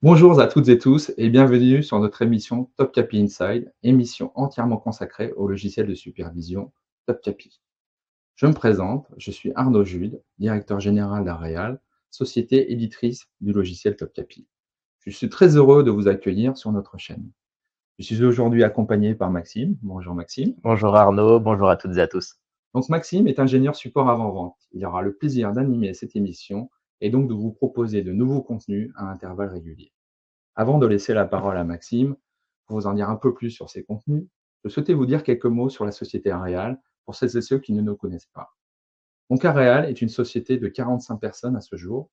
Bonjour à toutes et tous et bienvenue sur notre émission TopCapi Inside, émission entièrement consacrée au logiciel de supervision TopCapi. Je me présente, je suis Arnaud Jude, directeur général d'Areal, société éditrice du logiciel TopCapi. Je suis très heureux de vous accueillir sur notre chaîne. Je suis aujourd'hui accompagné par Maxime. Bonjour Maxime. Bonjour Arnaud, bonjour à toutes et à tous. Donc Maxime est ingénieur support avant-vente. Il aura le plaisir d'animer cette émission et donc de vous proposer de nouveaux contenus à intervalles réguliers. Avant de laisser la parole à Maxime, pour vous en dire un peu plus sur ses contenus, je souhaitais vous dire quelques mots sur la société Areal pour celles et ceux qui ne nous connaissent pas. Donc Areal est une société de 45 personnes à ce jour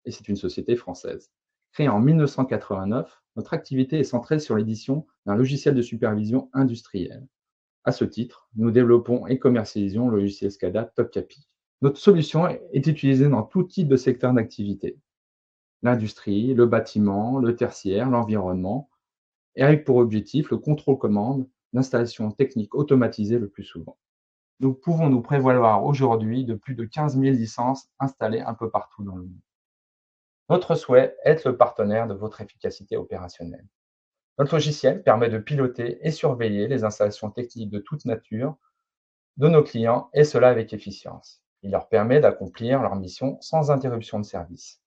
et c'est une société française. Créée en 1989, notre activité est centrée sur l'édition d'un logiciel de supervision industrielle. À ce titre, nous développons et commercialisons le logiciel SCADA TopCapi. Notre solution est utilisée dans tout type de secteur d'activité, l'industrie, le bâtiment, le tertiaire, l'environnement, et avec pour objectif le contrôle-commande d'installations techniques automatisées le plus souvent. Nous pouvons nous prévaloir aujourd'hui de plus de 15 000 licences installées un peu partout dans le monde. Notre souhait est être le partenaire de votre efficacité opérationnelle. Notre logiciel permet de piloter et surveiller les installations techniques de toute nature de nos clients, et cela avec efficience. Il leur permet d'accomplir leur mission sans interruption de service.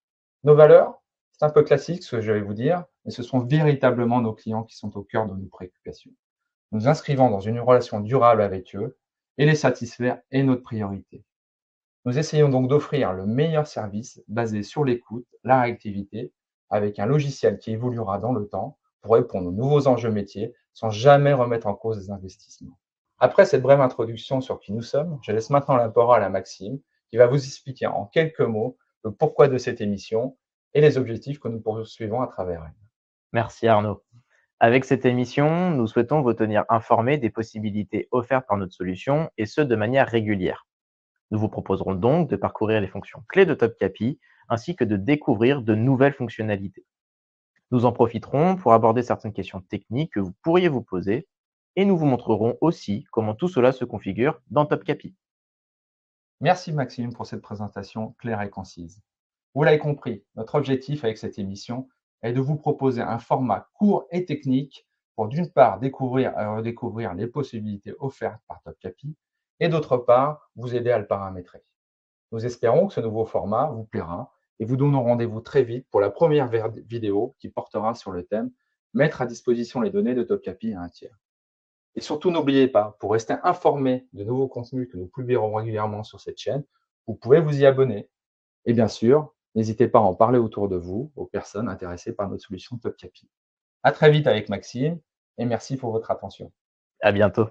Nos valeurs, c'est un peu classique ce que je vais vous dire, mais ce sont véritablement nos clients qui sont au cœur de nos préoccupations. Nous inscrivons dans une relation durable avec eux et les satisfaire est notre priorité. Nous essayons donc d'offrir le meilleur service basé sur l'écoute, la réactivité, avec un logiciel qui évoluera dans le temps pour répondre aux nouveaux enjeux métiers sans jamais remettre en cause les investissements. Après cette brève introduction sur qui nous sommes, je laisse maintenant la parole à Maxime qui va vous expliquer en quelques mots le pourquoi de cette émission et les objectifs que nous poursuivons à travers elle. Merci Arnaud. Avec cette émission, nous souhaitons vous tenir informés des possibilités offertes par notre solution et ce de manière régulière. Nous vous proposerons donc de parcourir les fonctions clés de TopCapi ainsi que de découvrir de nouvelles fonctionnalités. Nous en profiterons pour aborder certaines questions techniques que vous pourriez vous poser et nous vous montrerons aussi comment tout cela se configure dans TopCapi. Merci Maxime pour cette présentation claire et concise. Vous l'avez compris, notre objectif avec cette émission est de vous proposer un format court et technique pour d'une part découvrir et redécouvrir les possibilités offertes par TopCapi et d'autre part vous aider à le paramétrer. Nous espérons que ce nouveau format vous plaira et vous donnons rendez-vous très vite pour la première vidéo qui portera sur le thème Mettre à disposition les données de TopCapi à un tiers. Et surtout, n'oubliez pas, pour rester informé de nouveaux contenus que nous publierons régulièrement sur cette chaîne, vous pouvez vous y abonner. Et bien sûr, n'hésitez pas à en parler autour de vous, aux personnes intéressées par notre solution TopCapi. À très vite avec Maxime et merci pour votre attention. À bientôt.